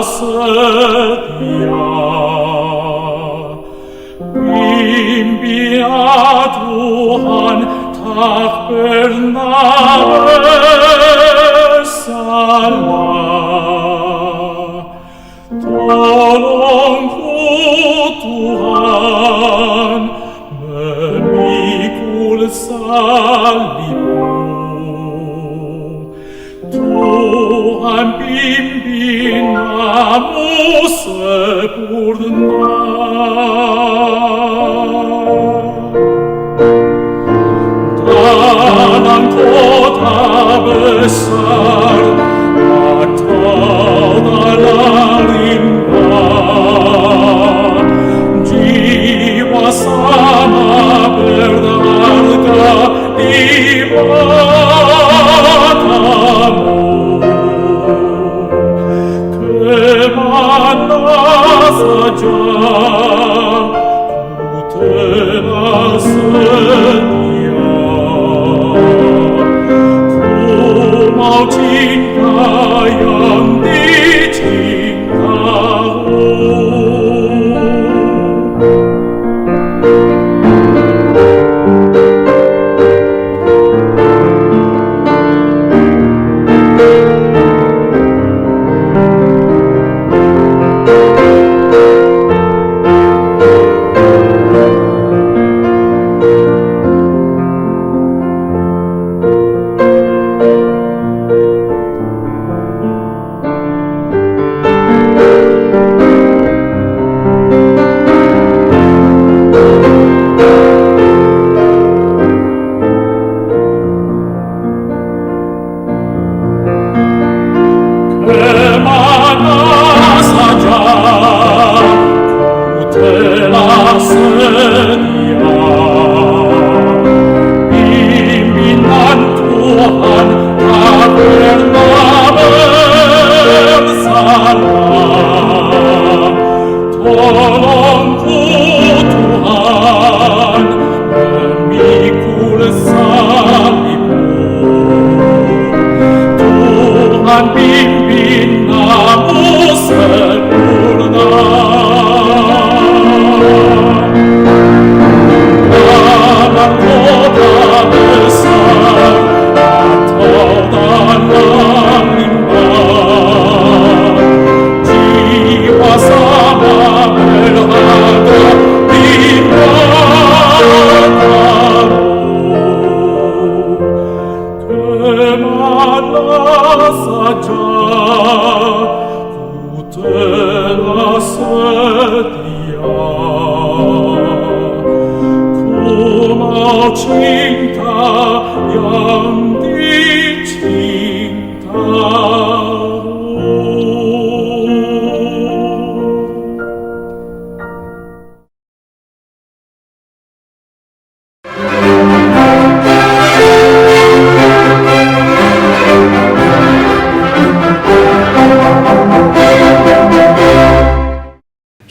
setia. Bimbinglah Tuhan, tak pernah bersalah. Tolongku Tuhan, memikul salibmu. Tuhan pimpin kamu sempurna. Dalam kota besar atau dalam limbah, jiwa sama berharga di matamu. Kemana saja ku telah sedia. Ku mau cinta yang dicintamu.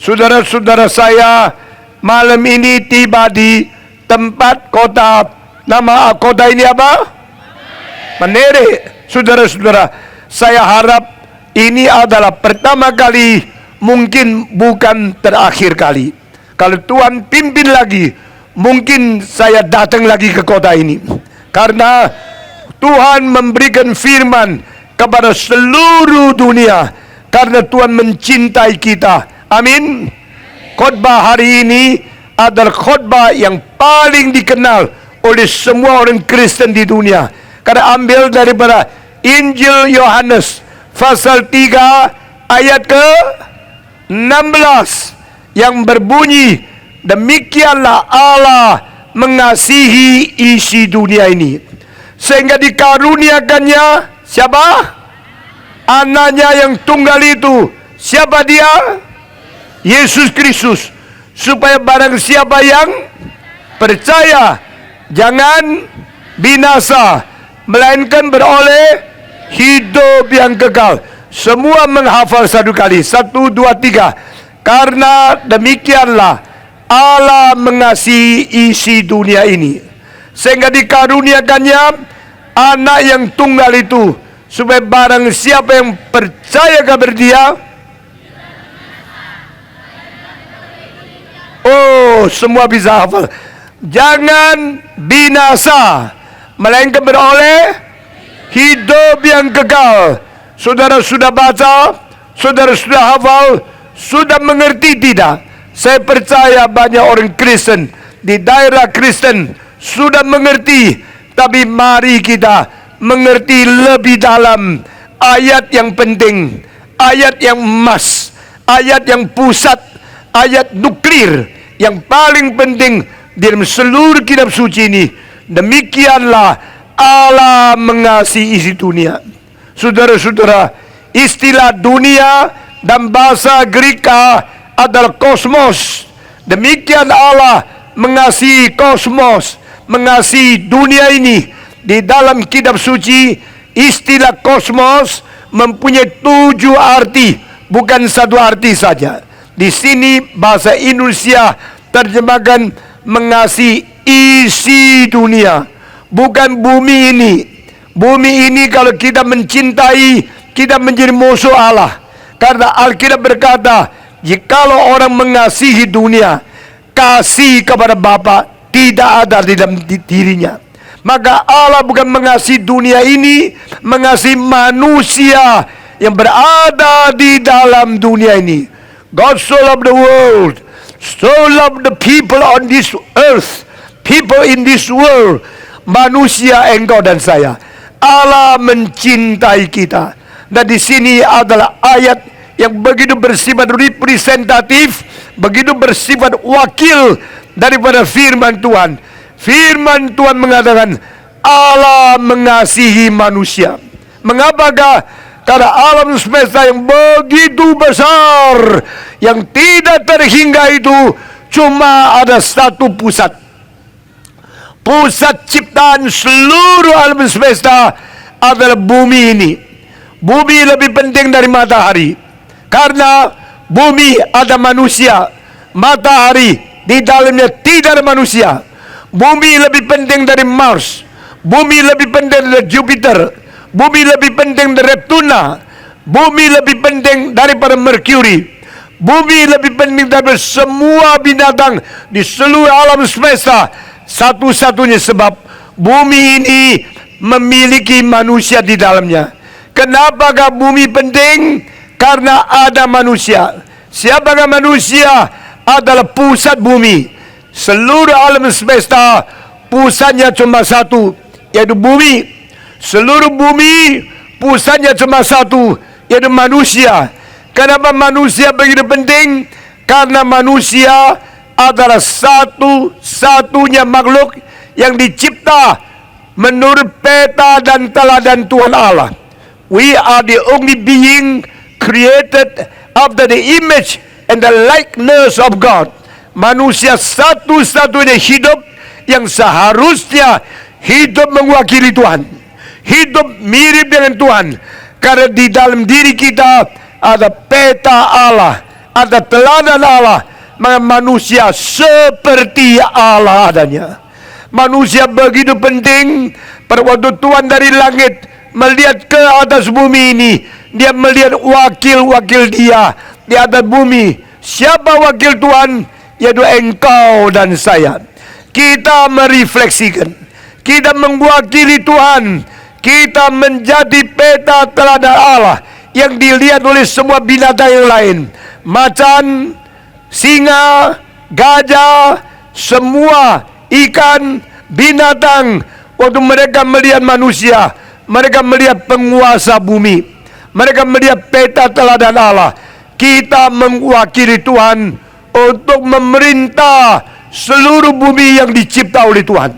Saudara-saudara saya, malam ini tiba di tempat kota. Nama kota ini apa? Manere. Saudara-saudara, saya harap ini adalah pertama kali, mungkin bukan terakhir kali. Kalau Tuhan pimpin lagi, mungkin saya datang lagi ke kota ini. Karena Tuhan memberikan firman kepada seluruh dunia. Karena Tuhan mencintai kita. Amin. Khotbah hari ini adalah khotbah yang paling dikenal oleh semua orang Kristen di dunia. Karena ambil daripada Injil Yohanes pasal 3 ayat ke-16 yang berbunyi, demikianlah Allah mengasihi isi dunia ini sehingga dikaruniakannya siapa? Anaknya yang tunggal itu. Siapa dia? Yesus Kristus, supaya barang siapa yang percaya jangan binasa, melainkan beroleh hidup yang kekal. Semua menghafal satu kali. 1, 2, 3. Karena demikianlah Allah mengasihi isi dunia ini sehingga dikaruniakannya anak yang tunggal itu, supaya barang siapa yang percaya kepada Dia Oh, semua bisa hafal. Jangan binasa, melainkan beroleh hidup yang kekal. Saudara sudah baca, saudara sudah hafal, sudah mengerti tidak? Saya percaya banyak orang Kristen di daerah Kristen sudah mengerti, tapi mari kita mengerti lebih dalam ayat yang penting, ayat yang emas, ayat yang pusat, ayat nuklir yang paling penting di dalam seluruh kitab suci ini. Demikianlah Allah mengasihi isi dunia. Saudara-saudara, istilah dunia dan bahasa Greka adalah kosmos. Demikian Allah mengasihi kosmos, mengasihi dunia ini. Di dalam kitab suci, istilah kosmos mempunyai 7 arti, bukan satu arti saja. Di sini bahasa Indonesia terjemahkan mengasihi isi dunia, bukan bumi ini. Bumi ini kalau kita mencintai, kita menjadi musuh Allah. Karena Alkitab berkata, jikalau orang mengasihi dunia, kasih kepada Bapa tidak ada di dalam dirinya. Maka Allah bukan mengasihi dunia ini, mengasihi manusia yang berada di dalam dunia ini. God so loved the world, so loved the people on this earth, people in this world, manusia, engkau dan saya. Allah mencintai kita. Dan di sini adalah ayat yang begitu bersifat representatif, begitu bersifat wakil daripada firman Tuhan. Firman Tuhan mengatakan Allah mengasihi manusia. Mengapakah? Karena alam semesta yang begitu besar, yang tidak terhingga itu cuma ada satu pusat. Pusat ciptaan seluruh alam semesta adalah bumi ini. Bumi lebih penting dari matahari. Karena bumi ada manusia, matahari di dalamnya tidak ada manusia. Bumi lebih penting dari Mars. Bumi lebih penting dari Jupiter. Bumi lebih penting dari Neptuna. Bumi lebih penting daripada Mercury. Bumi lebih penting daripada semua binatang di seluruh alam semesta. Satu-satunya sebab bumi ini memiliki manusia di dalamnya. Kenapakah bumi penting? Karena ada manusia. Siapakah manusia? Adalah pusat bumi. Seluruh alam semesta pusatnya cuma satu, yaitu bumi. Seluruh bumi pusatnya cuma satu, yaitu manusia. Kenapa manusia begitu penting? Karena manusia adalah satu-satunya makhluk yang dicipta menurut peta dan teladan Tuhan Allah. We are the only being created after the image and the likeness of God. Manusia satu-satunya hidup yang seharusnya hidup mewakili Tuhan, hidup mirip dengan Tuhan. Karena di dalam diri kita ada peta Allah, ada teladan Allah. Maka manusia seperti Allah adanya. Manusia begitu penting. Pada waktu Tuhan dari langit melihat ke atas bumi ini, dia melihat wakil-wakil dia di atas bumi. Siapa wakil Tuhan? Yaitu engkau dan saya. Kita merefleksikan, kita mewakili Tuhan. Kita menjadi peta teladan Allah yang dilihat oleh semua binatang yang lain. Macan, singa, gajah, semua ikan, binatang. Waktu mereka melihat manusia, mereka melihat penguasa bumi, mereka melihat peta teladan Allah. Kita mewakili Tuhan untuk memerintah seluruh bumi yang dicipta oleh Tuhan.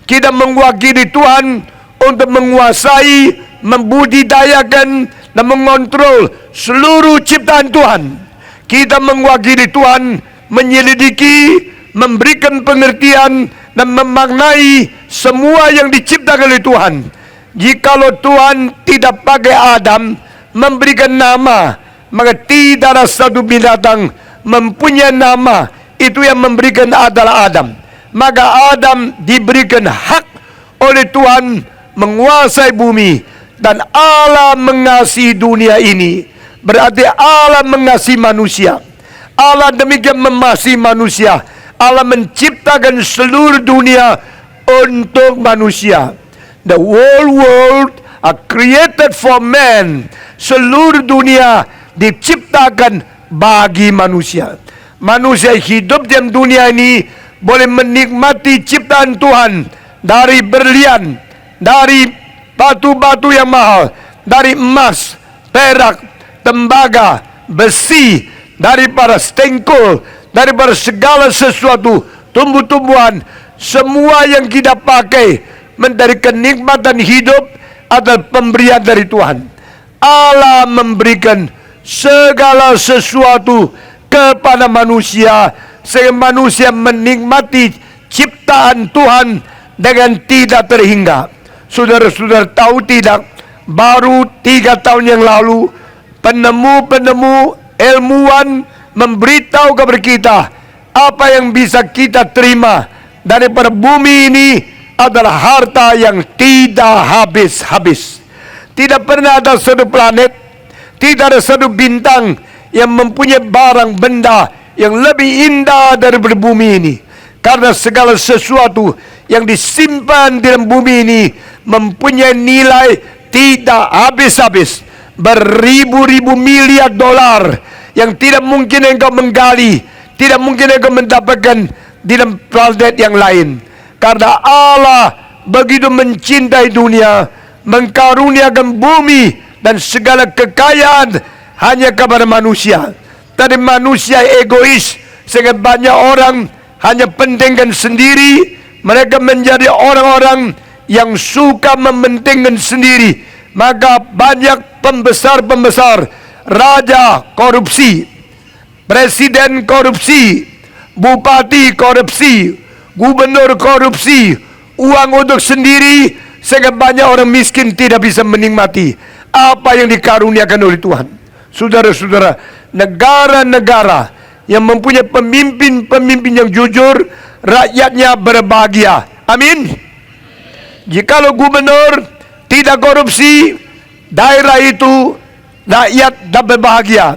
Kita mewakili Tuhan untuk menguasai, membudidayakan dan mengontrol seluruh ciptaan Tuhan. Kita mewakili Tuhan menyelidiki, memberikan pengertian dan memaknai semua yang diciptakan oleh Tuhan. Jikalau Tuhan tidak pakai Adam memberikan nama, maka tidak ada satu binatang mempunyai nama. Itu yang memberikan adalah Adam. Maka Adam diberikan hak oleh Tuhan menguasai bumi. Dan Allah mengasihi dunia ini, berarti Allah mengasihi manusia. Allah demikian mengasihi manusia. Allah menciptakan seluruh dunia untuk manusia. The whole world are created for man. Seluruh dunia diciptakan bagi manusia. Manusia hidup di dunia ini boleh menikmati ciptaan Tuhan dari berlian, dari batu-batu yang mahal, dari emas, perak, tembaga, besi, daripada stengkol, daripada segala sesuatu, tumbuh-tumbuhan, semua yang kita pakai menjadi kenikmatan hidup adalah pemberian dari Tuhan. Allah memberikan segala sesuatu kepada manusia sehingga manusia menikmati ciptaan Tuhan dengan tidak terhingga. Saudara-saudara tahu tidak, baru 3 tahun yang lalu penemu-penemu ilmuwan memberitahu kepada kita apa yang bisa kita terima daripada bumi ini adalah harta yang tidak habis-habis. Tidak pernah ada satu planet, tidak ada satu bintang yang mempunyai barang benda yang lebih indah daripada bumi ini. Karena segala sesuatu yang disimpan di dalam bumi ini mempunyai nilai tidak habis-habis, beribu-ribu miliar dolar yang tidak mungkin engkau menggali, tidak mungkin engkau mendapatkan di dalam planet yang lain. Karena Allah begitu mencintai dunia, mengkaruniakan bumi dan segala kekayaan hanya kepada manusia. Tadi manusia egois sehingga banyak orang hanya pentingkan sendiri. Mereka menjadi orang-orang yang suka mementingkan sendiri. Maka banyak pembesar-pembesar, raja korupsi, presiden korupsi, bupati korupsi, gubernur korupsi, uang untuk sendiri, sehingga banyak orang miskin tidak bisa menikmati apa yang dikaruniakan oleh Tuhan. Saudara-saudara, negara-negara yang mempunyai pemimpin-pemimpin yang jujur, rakyatnya berbahagia. Amin. Jikalau gubernur tidak korupsi, daerah itu rakyat dapat bahagia.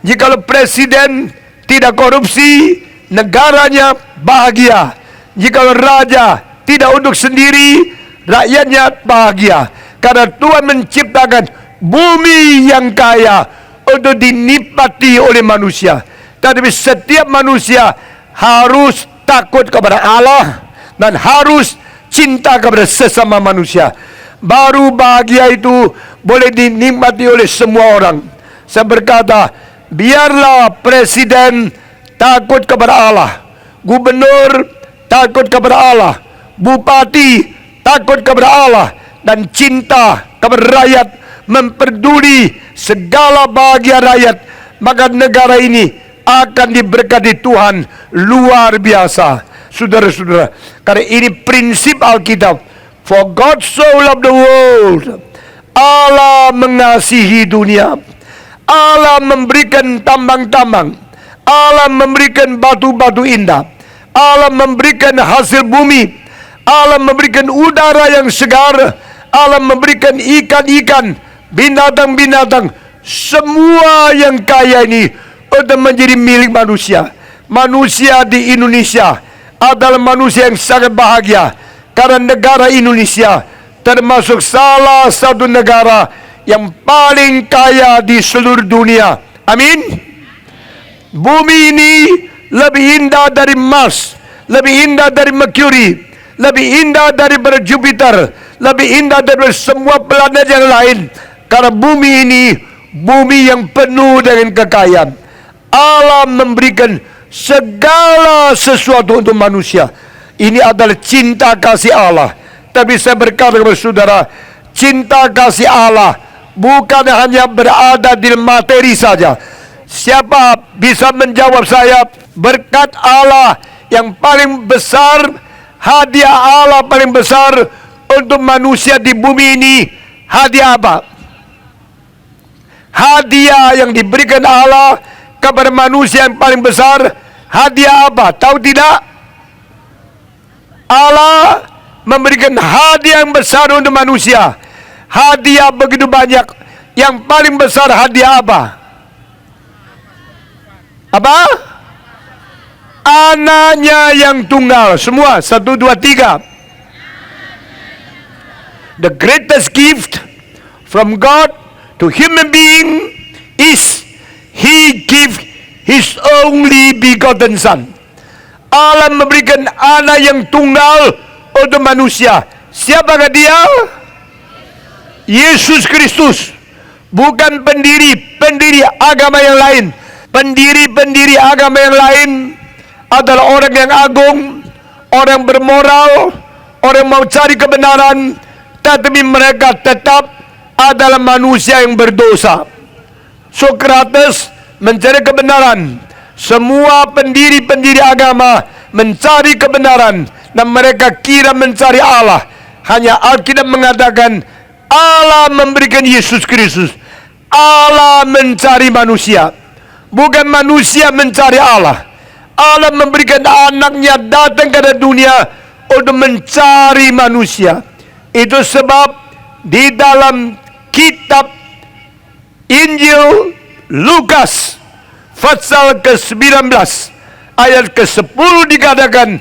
Jikalau presiden tidak korupsi, negaranya bahagia. Jikalau raja tidak untuk sendiri, rakyatnya bahagia. Karena Tuhan menciptakan bumi yang kaya untuk dinikmati oleh manusia. Tetapi setiap manusia harus takut kepada Allah dan harus cinta kepada sesama manusia. Baru bahagia itu boleh dinikmati oleh semua orang. Saya berkata, biarlah presiden takut kepada Allah, gubernur takut kepada Allah, bupati takut kepada Allah, dan cinta kepada rakyat, memperduli segala bahagia rakyat, maka negara ini akan diberkati Tuhan luar biasa. Saudara-saudara, karena ini prinsip Alkitab. For God so loved the world, Allah mengasihi dunia. Allah memberikan tambang-tambang, Allah memberikan batu-batu indah, Allah memberikan hasil bumi, Allah memberikan udara yang segar, Allah memberikan ikan-ikan, binatang-binatang, semua yang kaya ini untuk menjadi milik manusia. Manusia di Indonesia adalah manusia yang sangat bahagia, karena negara Indonesia termasuk salah satu negara yang paling kaya di seluruh dunia. Amin. Bumi ini lebih indah dari Mars, lebih indah dari Mercury, lebih indah daripada Jupiter, lebih indah daripada semua planet yang lain. Karena bumi ini bumi yang penuh dengan kekayaan. Allah memberikan segala sesuatu untuk manusia. Ini adalah cinta kasih Allah. Tapi saya berkata kepada saudara, cinta kasih Allah bukan hanya berada di materi saja. Siapa bisa menjawab saya? Berkat Allah yang paling besar, hadiah Allah paling besar untuk manusia di bumi ini, hadiah apa? Hadiah yang diberikan Allah kepada manusia yang paling besar, hadiah apa? Tahu tidak? Allah memberikan hadiah yang besar untuk manusia. Hadiah begitu banyak. Yang paling besar hadiah apa? Apa? Anaknya yang tunggal. Semua, 1, 2, 3. The greatest gift from God to human being is He give His only begotten Son. Allah memberikan anak yang tunggal untuk manusia. Siapakah dia? Yesus Kristus. Bukan pendiri agama yang lain. Pendiri agama yang lain adalah orang yang agung, orang bermoral, orang mau cari kebenaran, tetapi mereka tetap adalah manusia yang berdosa. Sokrates mencari kebenaran. Semua pendiri agama mencari kebenaran dan mereka kira mencari Allah. Hanya Alkitab mengatakan Allah memberikan Yesus Kristus. Allah mencari manusia, bukan manusia mencari Allah. Allah memberikan anaknya datang ke dunia untuk mencari manusia. Itu sebab di dalam kitab Injil Lukas pasal ke-19 ayat ke-10 dikatakan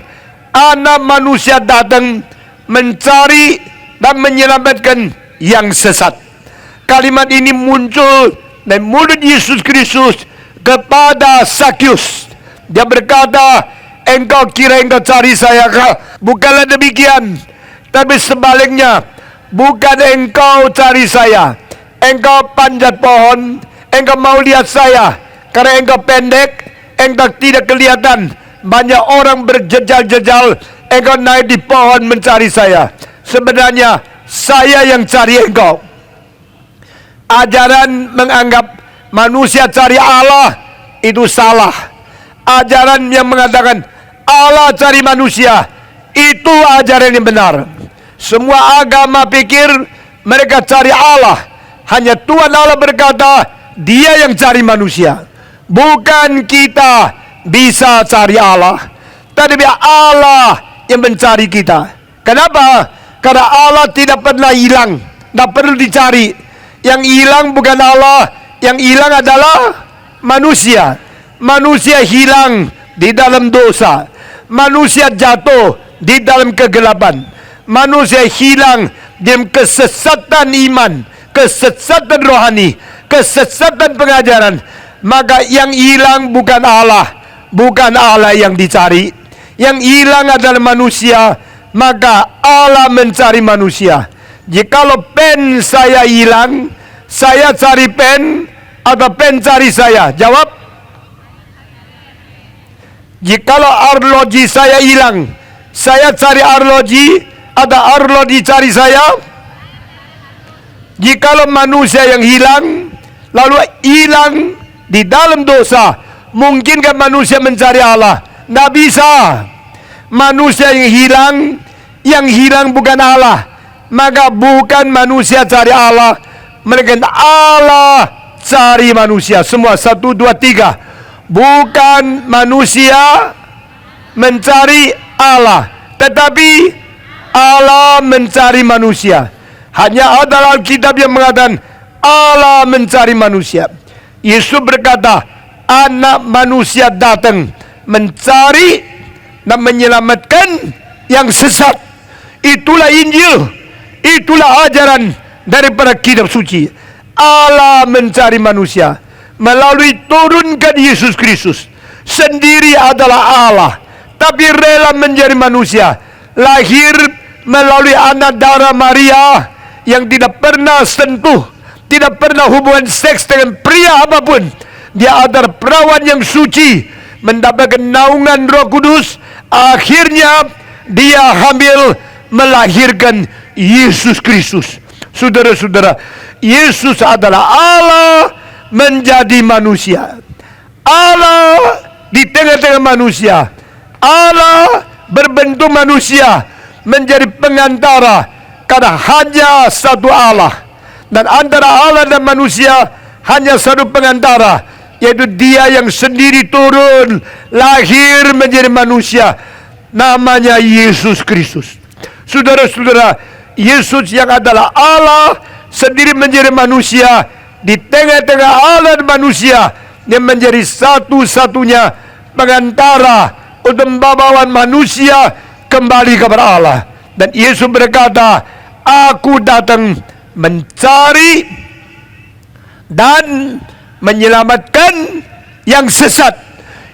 anak manusia datang mencari dan menyelamatkan yang sesat. Kalimat ini muncul dari mulut Yesus Kristus kepada Sakyus. Dia berkata, engkau kira engkau cari saya kah? Bukanlah demikian, tapi sebaliknya, bukan engkau cari saya. Engkau panjat pohon, engkau mau lihat saya. Karena engkau pendek, engkau tidak kelihatan. Banyak orang berjejal-jejal, engkau naik di pohon mencari saya. Sebenarnya, saya yang cari engkau. Ajaran menganggap manusia cari Allah itu salah. Ajaran yang mengatakan Allah cari manusia itu ajaran yang benar. Semua agama pikir mereka cari Allah. Hanya Tuhan Allah berkata Dia yang cari manusia. Bukan kita bisa cari Allah, tetapi Allah yang mencari kita. Kenapa? Karena Allah tidak pernah hilang, tidak perlu dicari. Yang hilang bukan Allah, yang hilang adalah manusia. Manusia hilang di dalam dosa. Manusia jatuh di dalam kegelapan. Manusia hilang di dalam kesesatan iman, kesesatan rohani, kesesatan pengajaran. Maka yang hilang bukan Allah, bukan Allah yang dicari. Yang hilang adalah manusia, maka Allah mencari manusia. Jikalau pen saya hilang, saya cari pen atau pen cari saya? Jawab. Jikalau arloji saya hilang, saya cari arloji atau arloji cari saya? Jikalau manusia yang hilang, lalu hilang di dalam dosa, mungkinkah manusia mencari Allah? Tidak bisa. Manusia yang hilang bukan Allah. Maka bukan manusia cari Allah, melainkan Allah cari manusia. Semua 1, 2, 3. Bukan manusia mencari Allah, tetapi Allah mencari manusia. Hanya ada Alkitab yang mengatakan Allah mencari manusia. Yesus berkata, anak manusia datang mencari dan menyelamatkan yang sesat. Itulah Injil. Itulah ajaran daripada kitab suci. Allah mencari manusia melalui turunkan Yesus Kristus. Sendiri adalah Allah, tapi rela menjadi manusia. Lahir melalui anak darah Maria yang tidak pernah sentuh, tidak pernah hubungan seks dengan pria apapun. Dia adalah perawan yang suci, mendapatkan naungan Roh Kudus. Akhirnya dia hamil, melahirkan Yesus Kristus. Saudara-saudara, Yesus adalah Allah menjadi manusia. Allah di tengah-tengah manusia. Allah berbentuk manusia menjadi pengantara, karena hanya satu Allah. Dan antara Allah dan manusia hanya satu pengantara, yaitu Dia yang sendiri turun, lahir menjadi manusia. Namanya Yesus Kristus. Saudara-saudara, Yesus yang adalah Allah sendiri menjadi manusia. Di tengah-tengah Allah dan manusia Dia menjadi satu-satunya pengantara untuk membawa manusia kembali kepada Allah. Dan Yesus berkata, aku datang mencari dan menyelamatkan yang sesat.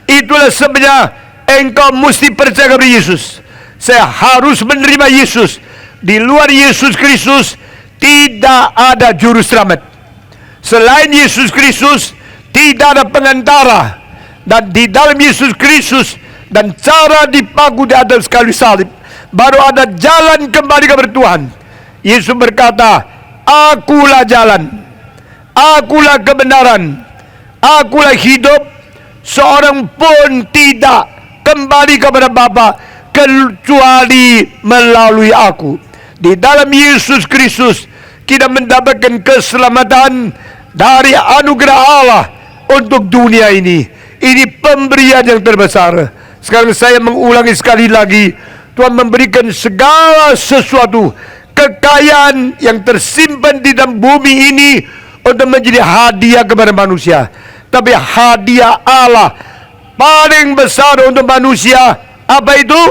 Itulah sebabnya engkau mesti percaya kepada Yesus. Saya harus menerima Yesus. Di luar Yesus Kristus tidak ada juru selamat. Selain Yesus Kristus tidak ada pengantara. Dan di dalam Yesus Kristus dan cara dipaku di atas kayu salib, baru ada jalan kembali kepada Tuhan. Yesus berkata, akulah jalan, akulah kebenaran, akulah hidup. Seorang pun tidak kembali kepada Bapa kecuali melalui aku. Di dalam Yesus Kristus kita mendapatkan keselamatan dari anugerah Allah untuk dunia ini. Ini pemberian yang terbesar. Sekarang saya mengulangi sekali lagi, Tuhan memberikan segala sesuatu, kekayaan yang tersimpan di dalam bumi ini untuk menjadi hadiah kepada manusia. Tapi hadiah Allah paling besar untuk manusia, apa itu?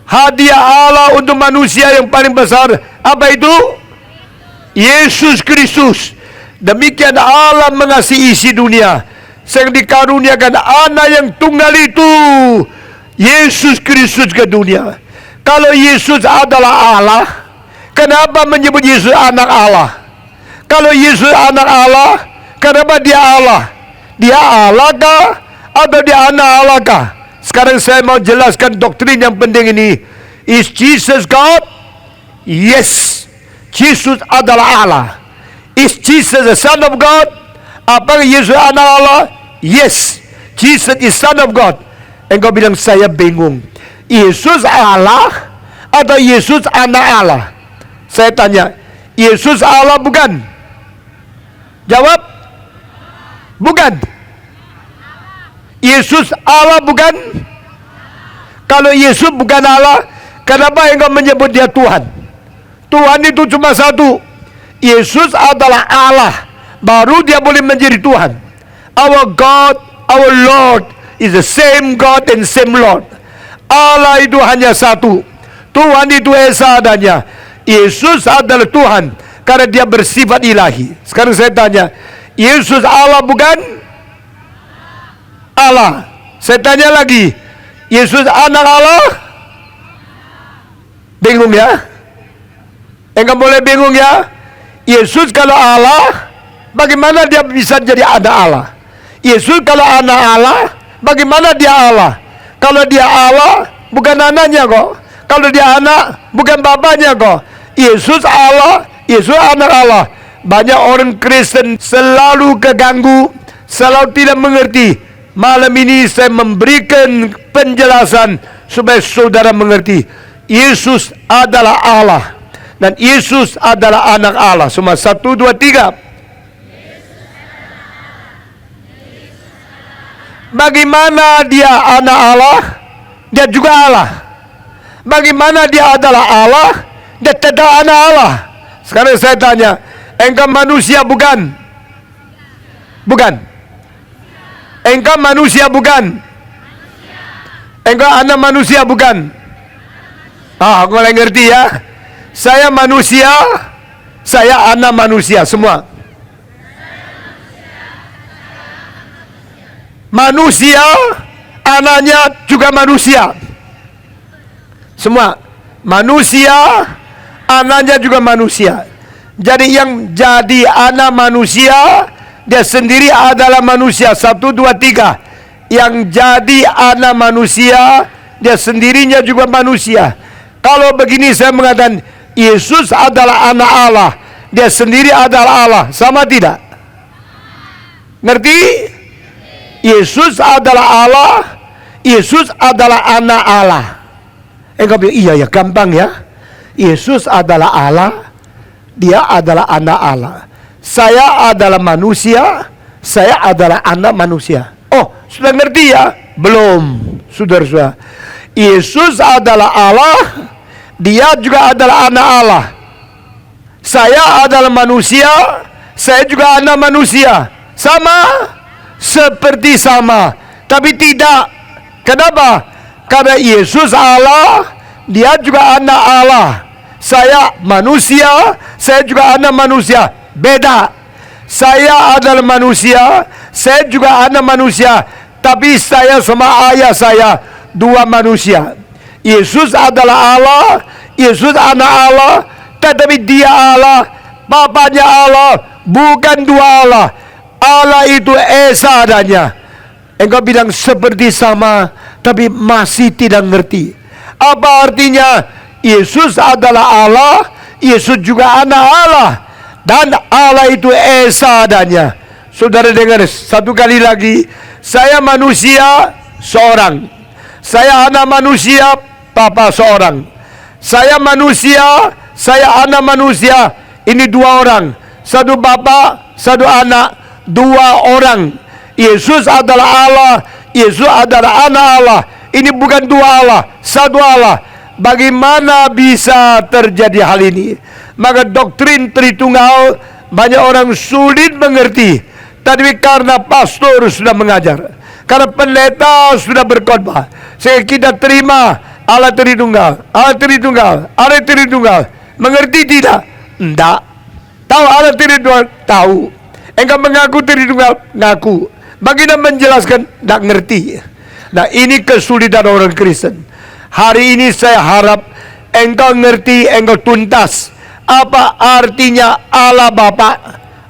Hadiah Allah untuk manusia yang paling besar, apa itu? Yesus Kristus. Demikian Allah mengasihi isi dunia, sehingga dikaruniakan anak yang tunggal itu, Yesus Kristus ke dunia. Kalau Yesus adalah Allah, kenapa menyebut Yesus anak Allah? Kalau Yesus anak Allah, kenapa dia Allah? Dia Allah kah? Atau dia anak Allah kah? Sekarang saya mau jelaskan doktrin yang penting ini. Is Jesus God? Yes. Jesus adalah Allah. Is Jesus the Son of God? Apakah Yesus anak Allah? Yes. Jesus is Son of God. Engkau bilang, saya bingung. Yesus Allah atau Yesus anak Allah? Saya tanya, Yesus Allah bukan? Jawab. Bukan. Yesus Allah bukan? Kalau Yesus bukan Allah, kenapa engkau menyebut dia Tuhan? Tuhan itu cuma satu. Yesus adalah Allah, baru dia boleh menjadi Tuhan. Our God, our Lord is the same God and same Lord. Allah itu hanya satu. Tuhan itu esa adanya. Yesus adalah Tuhan karena dia bersifat ilahi. Sekarang saya tanya, Yesus Allah bukan? Allah. Saya tanya lagi, Yesus anak Allah? Bingung ya? Engkau boleh bingung ya? Yesus kalau Allah, bagaimana dia bisa jadi anak Allah? Yesus kalau anak Allah, bagaimana dia Allah? Kalau dia Allah, bukan anaknya kok. Kalau dia anak, bukan bapaknya kok. Yesus Allah, Yesus anak Allah. Banyak orang Kristen selalu keganggu, selalu tidak mengerti. Malam ini saya memberikan penjelasan supaya saudara mengerti. Yesus adalah Allah dan Yesus adalah anak Allah. Semua 1, 2, 3. Bagaimana dia anak Allah? Dia juga Allah. Bagaimana dia adalah Allah? Dia tidak anak Allah. Sekarang saya tanya, engkau manusia bukan? Bukan. Engkau manusia bukan? Engkau anak manusia bukan? Aku mulai ngerti ya. Saya manusia, saya anak manusia semua. Manusia, anaknya juga manusia. Semua. Manusia, anaknya juga manusia. Jadi yang jadi anak manusia, dia sendiri adalah manusia. 1, 2, 3. Yang jadi anak manusia, dia sendirinya juga manusia. Kalau begini saya mengatakan, Yesus adalah anak Allah, dia sendiri adalah Allah. Sama tidak? Ngerti? Yesus adalah Allah, Yesus adalah anak Allah. Engkau bilang, iya ya, gampang ya. Yesus adalah Allah, dia adalah anak Allah. Saya adalah manusia, saya adalah anak manusia. Oh, sudah ngerti ya? Belum, saudara-saudara. Yesus adalah Allah, dia juga adalah anak Allah. Saya adalah manusia, saya juga anak manusia. Sama, seperti sama, tapi tidak. Kenapa? Karena Yesus Allah, dia juga anak Allah. Saya manusia, saya juga anak manusia. Beda. Saya adalah manusia, saya juga anak manusia, tapi saya sama ayah saya dua manusia. Yesus adalah Allah, Yesus anak Allah, tetapi dia Allah, Bapanya Allah, bukan dua Allah. Allah itu esa adanya. Engkau bilang seperti sama, tapi masih tidak ngerti. Apa artinya? Yesus adalah Allah, Yesus juga anak Allah, dan Allah itu esa adanya. Saudara dengar satu kali lagi, saya manusia seorang, saya anak manusia, Papa seorang. Saya manusia, saya anak manusia, ini dua orang. Satu Bapa, satu anak, dua orang. Yesus adalah Allah, Yesus adalah anak Allah. Ini bukan dua Allah, satu Allah. Bagaimana bisa terjadi hal ini? Maka doktrin Tritunggal banyak orang sulit mengerti. Tapi karena pastor sudah mengajar, karena pendeta sudah berkhotbah, sehingga kita terima Allah Tritunggal, Allah Tritunggal, Allah Tritunggal. Mengerti tidak? Tidak. Tahu Allah Tritunggal? Tahu. Engkau mengaku Tritunggal? Ngaku. Bagaimana menjelaskan? Tidak ngerti. Nah, ini kesulitan orang Kristen. Hari ini saya harap engkau ngerti, engkau tuntas apa artinya Allah Bapa,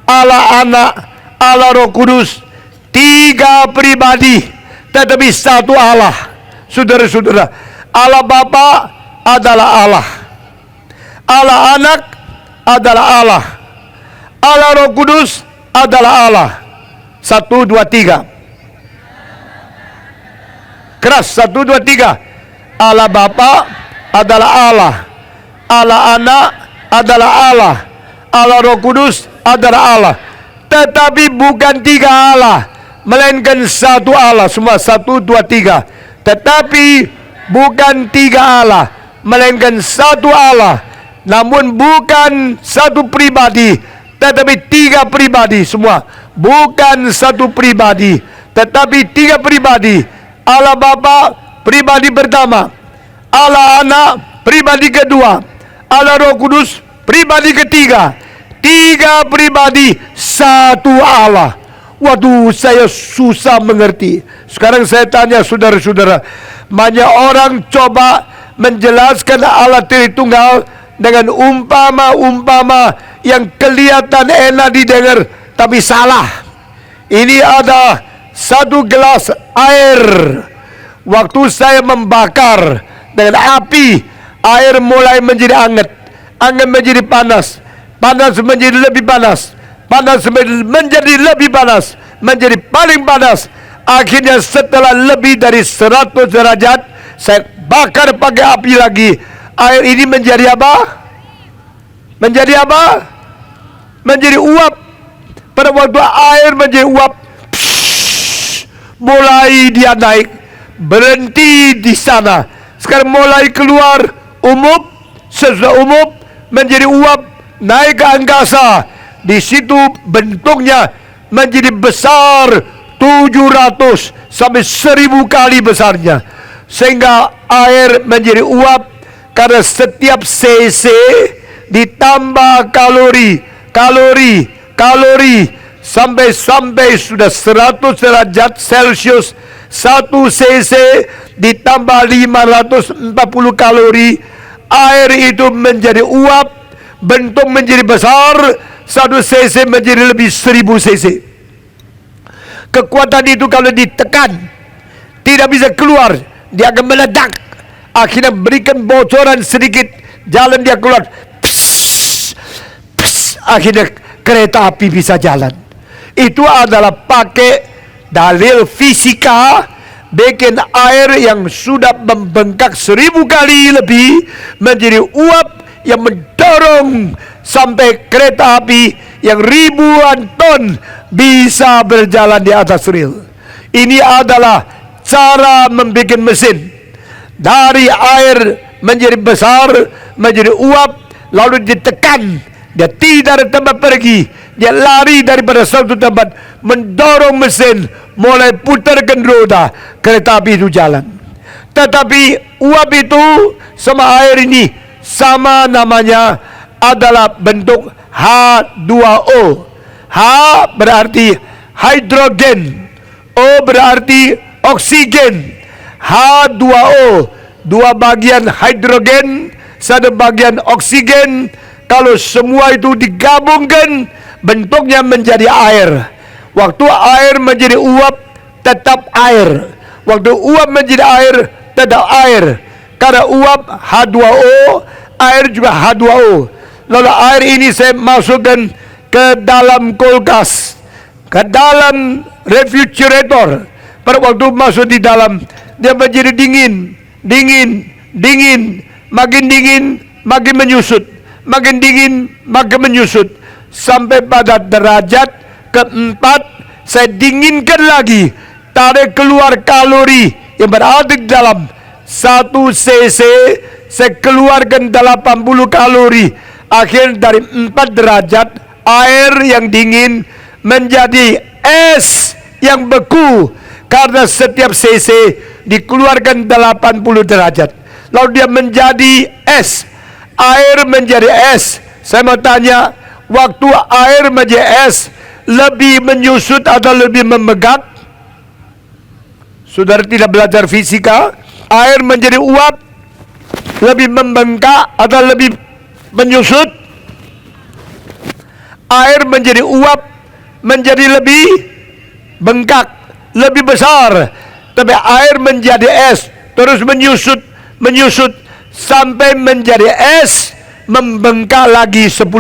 Allah Anak, Allah Roh Kudus, tiga pribadi tetapi satu Allah. Saudara-saudara, Allah Bapa adalah Allah, Allah Anak adalah Allah, Allah Roh Kudus adalah Allah. 1, 2, 3. Keras, 1, 2, 3. Allah Bapa adalah Allah, Allah Anak adalah Allah, Allah Roh Kudus adalah Allah. Tetapi bukan tiga Allah, melainkan satu Allah. Semua 1, 2, 3. Tetapi bukan tiga Allah, melainkan satu Allah. Namun bukan satu pribadi, tetapi tiga pribadi. Semua bukan satu pribadi, tetapi tiga pribadi. Allah Bapa pribadi pertama, Allah Anak pribadi kedua, Allah Roh Kudus pribadi ketiga. Tiga pribadi, satu Allah. Waduh, saya susah mengerti. Sekarang saya tanya saudara-saudara, banyak orang coba menjelaskan Allah Tritunggal dengan umpama-umpama yang kelihatan enak didengar, tapi salah. Ini ada satu gelas air. Waktu saya membakar dengan api, air mulai menjadi hangat, hangat menjadi panas, panas menjadi lebih panas, panas menjadi lebih panas, menjadi paling panas. Akhirnya setelah lebih dari 100 derajat, saya bakar pakai api lagi. Air ini menjadi apa? Menjadi apa? Menjadi uap. Pada waktu air menjadi uap, mulai dia naik, berhenti di sana. Sekarang mulai keluar umum, sesudah umum menjadi uap, naik ke angkasa. Di situ bentuknya menjadi besar 700 sampai 1000 kali besarnya, sehingga air menjadi uap karena setiap cc ditambah kalori sampai sudah 100 derajat Celcius. 1 cc ditambah 540 kalori, air itu menjadi uap, bentuk menjadi besar. 1 cc menjadi lebih 1000 cc. Kekuatan itu kalau ditekan tidak bisa keluar, dia akan meledak. Akhirnya berikan bocoran sedikit, jalan dia keluar. Akhirnya kereta api bisa jalan. Itu adalah pakai dalil fisika, bikin air yang sudah membengkak 1000 kali lebih menjadi uap yang mendorong sampai kereta api yang ribuan ton bisa berjalan di atas rel. Ini adalah cara membuat mesin. Dari air menjadi besar, menjadi uap, lalu ditekan, dia tidak ada tempat pergi, dia lari daripada satu tempat, mendorong mesin, mulai putarkan roda, kereta api itu jalan. Tetapi uap itu sama air ini sama, namanya adalah bentuk H2O. H berarti hidrogen, O berarti oksigen. H2O, dua bagian hidrogen, satu bagian oksigen. Kalau semua itu digabungkan, bentuknya menjadi air. Waktu air menjadi uap, tetap air. Waktu uap menjadi air, tetap air. Karena uap H2O, air juga H2O. Lalu air ini saya masukkan ke dalam kulkas, ke dalam refrigerator. Pada waktu masuk di dalam, dia menjadi dingin, makin dingin, makin menyusut, makin dingin, makin menyusut, sampai pada derajat keempat, saya dinginkan lagi, tarik keluar kalori yang berada di dalam 1 cc, saya keluarkan 80 kalori. Akhir dari 4 derajat air yang dingin menjadi es yang beku, karena setiap cc dikeluarkan 80 derajat. Lalu dia menjadi es. Air menjadi es. Saya mau tanya, waktu air menjadi es, lebih menyusut atau lebih memegat? Saudara tidak belajar fisika? Air menjadi uap, lebih membengkak atau lebih menyusut? Air menjadi uap, menjadi lebih bengkak, lebih besar. Tapi air menjadi es, terus menyusut, sampai menjadi es, membengkak lagi 10%.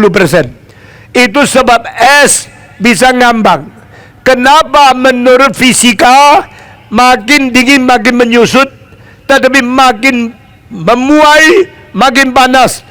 Itu sebab es bisa ngambang. Kenapa menurut fisika makin dingin makin menyusut, tetapi makin memuai makin panas?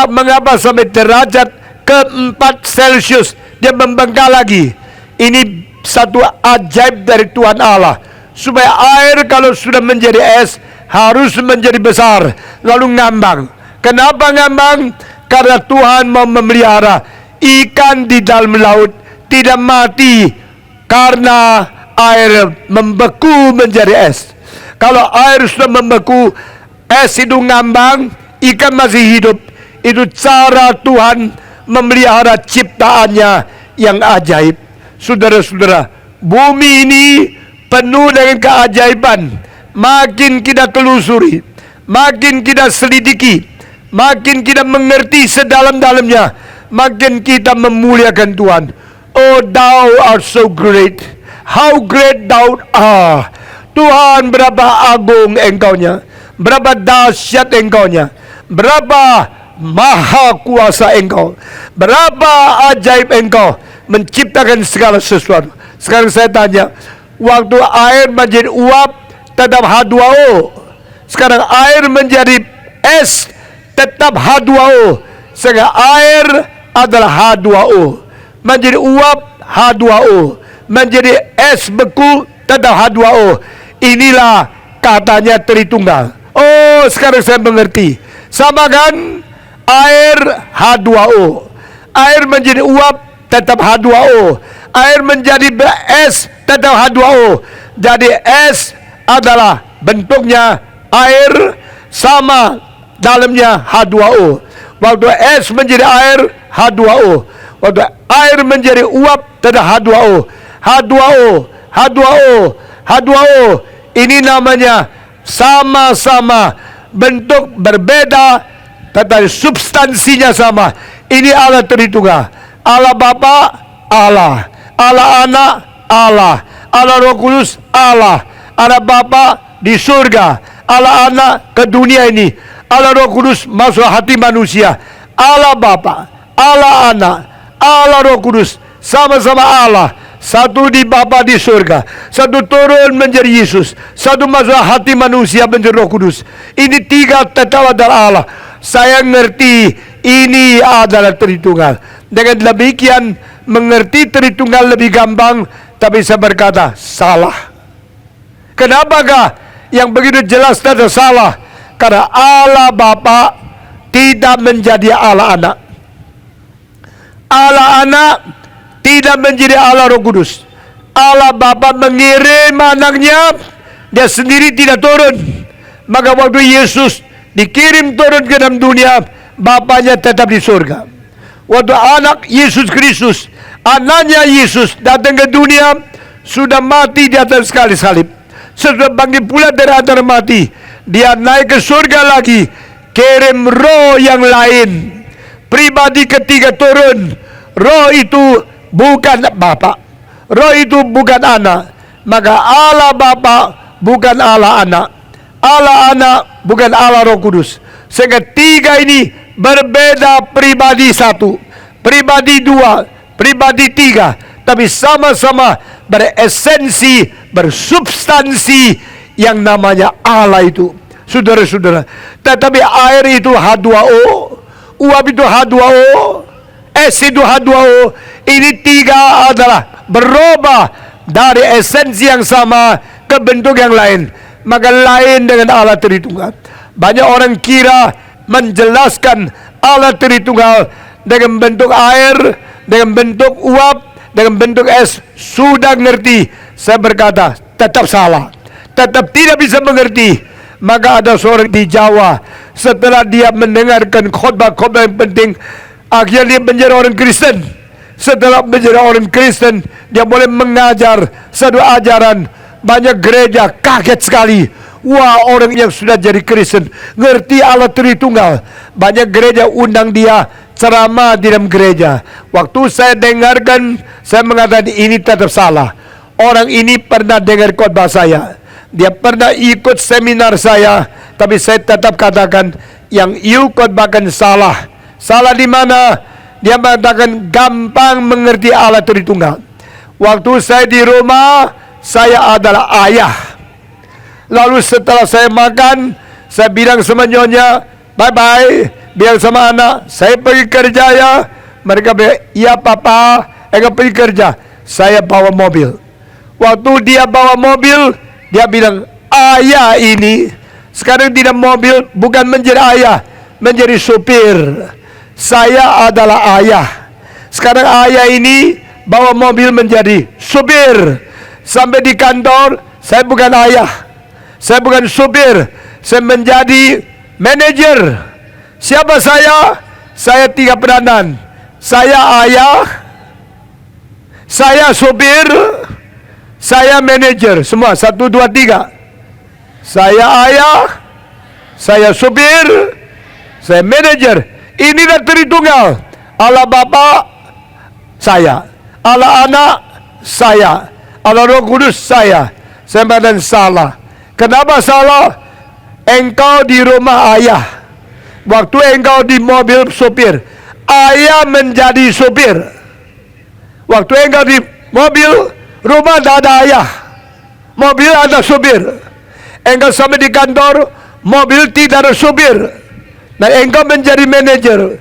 Mengapa sampai derajat ke-4 Celsius dia membengkak lagi? Ini satu ajaib dari Tuhan Allah, supaya air kalau sudah menjadi es harus menjadi besar lalu ngambang. Kenapa ngambang? Karena Tuhan mau memelihara ikan di dalam laut tidak mati karena air membeku menjadi es. Kalau air sudah membeku, es itu ngambang, ikan masih hidup. Itu cara Tuhan memelihara ciptaannya yang ajaib. Saudara-saudara, bumi ini penuh dengan keajaiban. Makin kita telusuri, makin kita selidiki, makin kita mengerti sedalam-dalamnya, makin kita memuliakan Tuhan. Oh, thou art so great. How great thou art. Tuhan, berapa agung engkau-nya, berapa dahsyat engkau-nya, berapa maha kuasa engkau, berapa ajaib engkau menciptakan segala sesuatu. Sekarang saya tanya, waktu air menjadi uap tetap H2O, sekarang air menjadi es tetap H2O. Sehingga air adalah H2O, menjadi uap H2O, menjadi es beku tetap H2O. Inilah katanya Tritunggal. Oh, sekarang saya mengerti. Sama kan? Air H2O, air menjadi uap tetap H2O, air menjadi es tetap H2O. Jadi es adalah bentuknya air, sama dalamnya H2O. Waktu es menjadi air, H2O. Waktu air menjadi uap, tetap H2O. H2O. Ini namanya sama-sama bentuk berbeda, tetapi substansinya sama. Ini Allah Tritunggal. Allah Bapa, Allah. Allah Anak, Allah. Allah Roh Kudus, Allah. Allah Bapa di surga, Allah Anak ke dunia ini, Allah Roh Kudus masuk hati manusia. Allah Bapa, Allah Anak, Allah Roh Kudus sama-sama Allah. Satu di Bapa di surga, satu turun menjadi Yesus, satu masuk hati manusia menjadi Roh Kudus. Ini tiga tetap adalah Allah. Saya ngerti ini adalah Tritunggal. Dengan demikian mengerti Tritunggal lebih gampang. Tapi saya berkata salah. Kenapakah yang begitu jelas tidak salah? Karena Allah Bapa tidak menjadi Allah Anak. Allah Anak tidak menjadi Allah Roh Kudus. Allah Bapa mengirim anaknya, dia sendiri tidak turun. Maka waktu Yesus dikirim turun ke dalam dunia, Bapanya tetap di surga. Waktu anak Yesus Kristus, anaknya Yesus datang ke dunia, sudah mati di atas kayu salib, sudah bangkit pula dari antara mati, dia naik ke surga lagi, kirim roh yang lain, pribadi ketiga turun. Roh itu bukan Bapa, roh itu bukan anak. Maka Allah Bapa bukan Allah anak, Allah anak bukan Allah Roh Kudus. Sehingga tiga ini berbeda, pribadi satu, pribadi dua, pribadi tiga, tapi sama-sama beresensi, bersubstansi yang namanya Allah itu. Saudara-saudara, tetapi air itu H2O, uap itu H2O, es itu H2O. Ini tiga adalah berubah dari esensi yang sama ke bentuk yang lain. Maka lain dengan Allah Tritunggal. Banyak orang kira menjelaskan Allah Tritunggal dengan bentuk air, dengan bentuk uap, dengan bentuk es. Sudah ngerti. Saya berkata, tetap salah, tetap tidak bisa mengerti. Maka ada seorang di Jawa, setelah dia mendengarkan khotbah-khotbah yang penting, akhirnya dia menjadi orang Kristen. Setelah menjadi orang Kristen, dia boleh mengajar satu ajaran. Banyak gereja kaget sekali. Wah, orang yang sudah jadi Kristen ngerti Allah Tritunggal. Banyak gereja undang dia ceramah di dalam gereja. Waktu saya dengarkan, saya mengatakan ini tetap salah. Orang ini pernah dengar khotbah saya, dia pernah ikut seminar saya, tapi saya tetap katakan yang you khotbahkan salah. Salah di mana? Dia mengatakan gampang mengerti Allah Tritunggal. Waktu saya di rumah, saya adalah ayah. Lalu setelah saya makan, saya bilang sama nyonya, bye-bye. Bilang sama anak, saya pergi kerja ya. Mereka bilang, iya papa, enggak pergi kerja. Saya bawa mobil. Waktu dia bawa mobil, dia bilang, ayah ini sekarang tidak mobil, bukan menjadi ayah, menjadi supir. Saya adalah ayah. Sekarang ayah ini bawa mobil menjadi supir. Sampai di kantor, saya bukan ayah, saya bukan supir, saya menjadi manajer. Siapa saya? Saya tiga peranan. Saya ayah, saya supir, saya manajer. Semua, 1, 2, 3. Saya ayah, saya supir, saya manajer. Ini dah Tritunggal. Allah Bapa, saya. Allah Anak, saya. Allah Roh Kudus, saya. Saya mengatakan salah. Kenapa salah? Engkau di rumah ayah, waktu engkau di mobil supir, ayah menjadi supir. Waktu engkau di mobil, rumah tak ada ayah, mobil ada supir. Engkau sampai di kantor, mobil tidak ada supir. Nah, engkau menjadi manajer.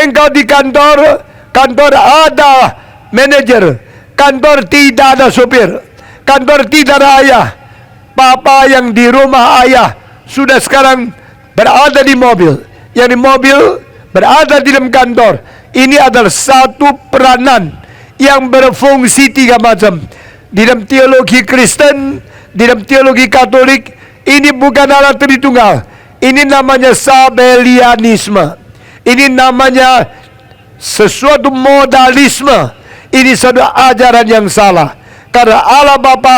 Engkau di kantor, kantor ada manajer, kantor tidak ada supir, kantor tidak ada ayah. Papa yang di rumah ayah sudah sekarang berada di mobil, yang di mobil berada di dalam kantor. Ini adalah satu peranan yang berfungsi tiga macam. Di dalam teologi Kristen, di dalam teologi Katolik, ini bukan Allah Tritunggal. Ini namanya Sabellianisme. Ini namanya sesuatu modalisme. Ini suatu ajaran yang salah. Karena Allah Bapa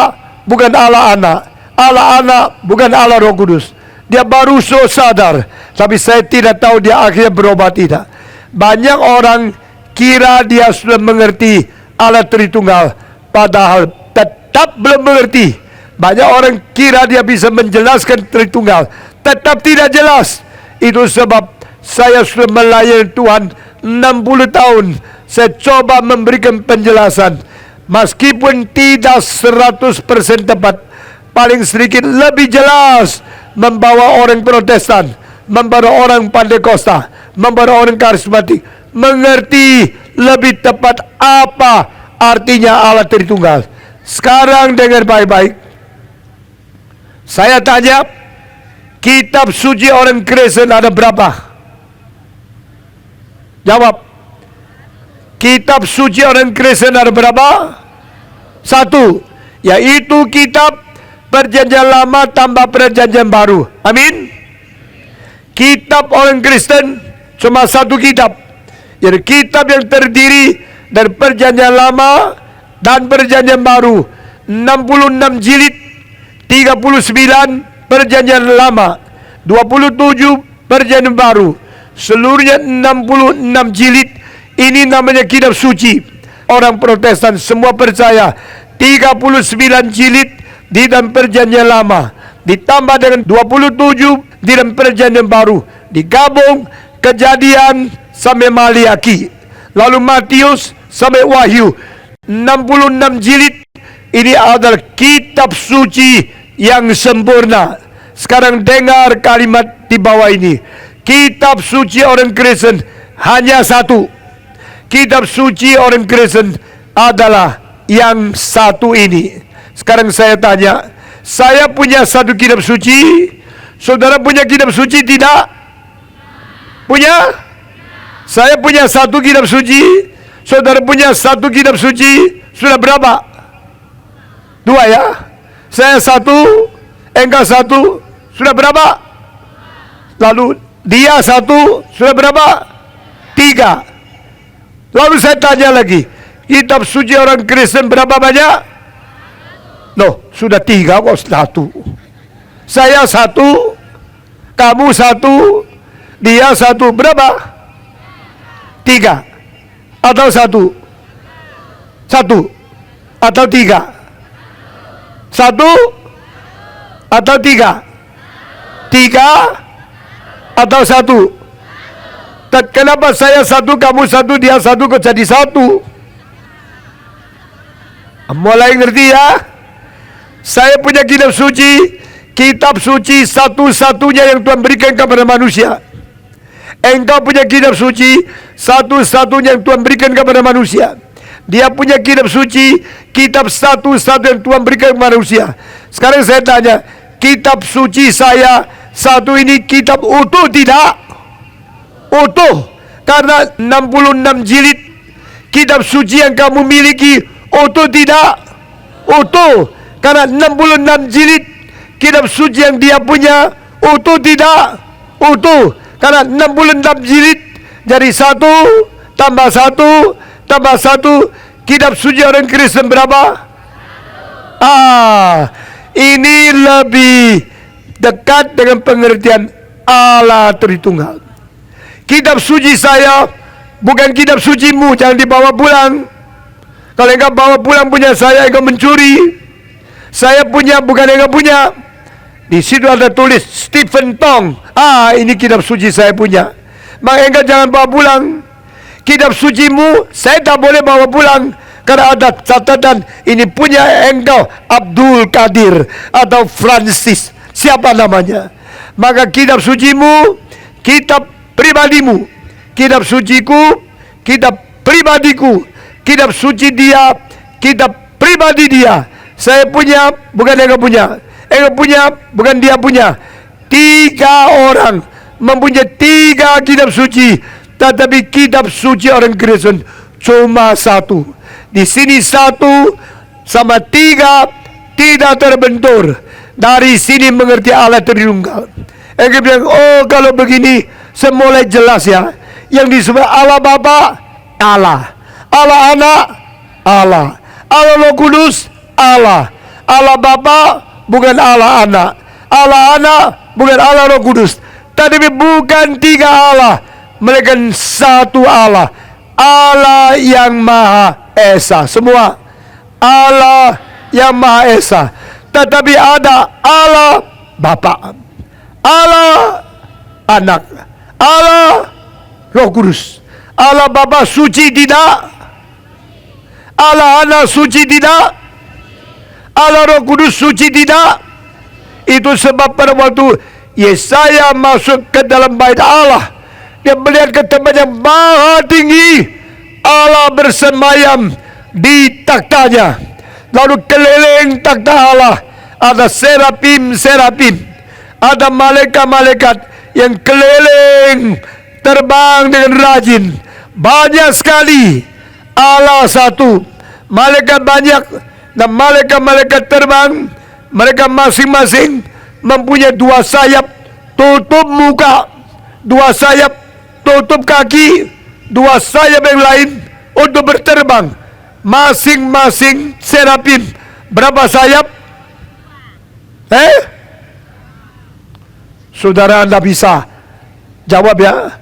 bukan Allah Anak, Allah Anak bukan Allah Roh Kudus. Dia baru sadar, tapi saya tidak tahu dia akhirnya berubah tidak. Banyak orang kira dia sudah mengerti Allah Tritunggal, padahal tetap belum mengerti. Banyak orang kira dia bisa menjelaskan Tritunggal, tetap tidak jelas. Itu sebab saya sudah melayani Tuhan 60 tahun. Saya coba memberikan penjelasan, meskipun tidak 100% tepat, paling sedikit lebih jelas, membawa orang Protestan, membawa orang Pantekosta, membawa orang karismatik mengerti lebih tepat apa artinya Allah Tritunggal. Sekarang dengar baik-baik. Saya tanya, kitab suci orang Kristen ada berapa? Jawab. kitab suci orang Kristen ada berapa? Satu, yaitu kitab Perjanjian Lama tambah Perjanjian Baru. Amin. Kitab orang Kristen cuma satu kitab. Jadi kitab yang terdiri dari Perjanjian Lama dan Perjanjian Baru. 66 jilid, 39 Perjanjian Lama, 27 Perjanjian Baru. Seluruhnya 66 jilid. Ini namanya kitab suci. Orang Protestan semua percaya 39 jilid di dalam Perjanjian Lama ditambah dengan 27 di dalam Perjanjian Baru, digabung Kejadian sampai Maliaki, lalu Matius sampai Wahyu. 66 jilid ini adalah kitab suci yang sempurna. Sekarang dengar kalimat di bawah ini. Kitab suci orang Kristen hanya satu. Kitab suci orang Kristen adalah yang satu ini. Sekarang saya tanya, saya punya satu kitab suci, saudara punya kitab suci tidak? Punya? Saya punya satu kitab suci, saudara punya satu kitab suci. Sudah berapa? Dua ya? Saya satu, engkau satu. Sudah berapa? Lalu dia satu. Sudah berapa? Tiga. Lalu saya tanya lagi, kitab suci orang Kristen berapa banyak? Loh, sudah tiga kok satu. Saya satu, kamu satu, dia satu. Berapa? Tiga. Atau satu? Satu. Atau tiga? Satu? Atau tiga? Tiga? Atau satu? Kenapa saya satu, kamu satu, dia satu, kok jadi satu? Mulai ngerti ya? Saya punya kitab suci satu-satunya yang Tuhan berikan kepada manusia. Engkau punya kitab suci satu-satunya yang Tuhan berikan kepada manusia. Dia punya kitab suci, kitab satu-satu yang Tuhan berikan kepada manusia. Sekarang saya tanya, kitab suci saya satu ini kitab utuh tidak? Utuh. Karena 66 jilid kitab suci yang kamu miliki utuh tidak? Utuh. Karena 66 jilid kitab suci yang dia punya utuh tidak? Utuh. Karena 66 jilid jadi satu tambah satu tambah satu. Kitab suci orang Kristen berapa? Ini lebih dekat dengan pengertian Allah Tritunggal. Kitab suci saya bukan kitab sucimu, jangan dibawa pulang. Kalau engkau bawa pulang punya saya, engkau mencuri. Saya punya, bukan engkau punya. Di situ ada tulis Stephen Tong. Ini kitab suci saya punya. Maka engkau jangan bawa pulang. Kitab sucimu saya tak boleh bawa pulang, karena ada catatan ini punya engkau Abdul Qadir atau Francis, siapa namanya. Maka kitab sucimu, kitab pribadimu. Kitab suciku, kitab pribadiku. Kitab suci dia, kitab pribadi dia. Saya punya, bukan engkau punya. Engkau punya, bukan dia punya. Tiga orang mempunyai tiga kitab suci, tetapi kitab suci orang Kristen cuma satu. Di sini satu sama tiga tidak terbentur. Dari sini mengerti Allah Tritunggal. Engkau bilang, oh kalau begini semulai jelas ya. Yang disebut Allah Bapa, Allah. Allah Anak, Allah. Allah Roh Kudus, Allah. Allah Bapa bukan Allah Anak. Allah Anak bukan Allah Roh Kudus. Tetapi bukan tiga Allah, melainkan satu Allah. Allah yang Maha Esa. Semua Allah yang Maha Esa. Tetapi ada Allah Bapa, Allah Anak, Allah Roh Kudus. Allah Bapa suci tidak? Allah Anak suci tidak? Allah Roh Kudus suci tidak? Itu sebab pada waktu Yesaya masuk ke dalam bait Allah, dia melihat ke tempat yang maha tinggi, Allah bersemayam di taktanya. Lalu keliling takhta Allah ada serapim-serapim, ada malaikat-malaikat yang keliling terbang dengan rajin. Banyak sekali Allah satu, malaikat banyak, dan malaikat-malaikat terbang. Mereka masing-masing mempunyai 2 sayap tutup muka, 2 sayap tutup kaki, 2 sayap yang lain untuk berterbang. Masing-masing serafim berapa sayap? Saudara anda bisa jawab ya.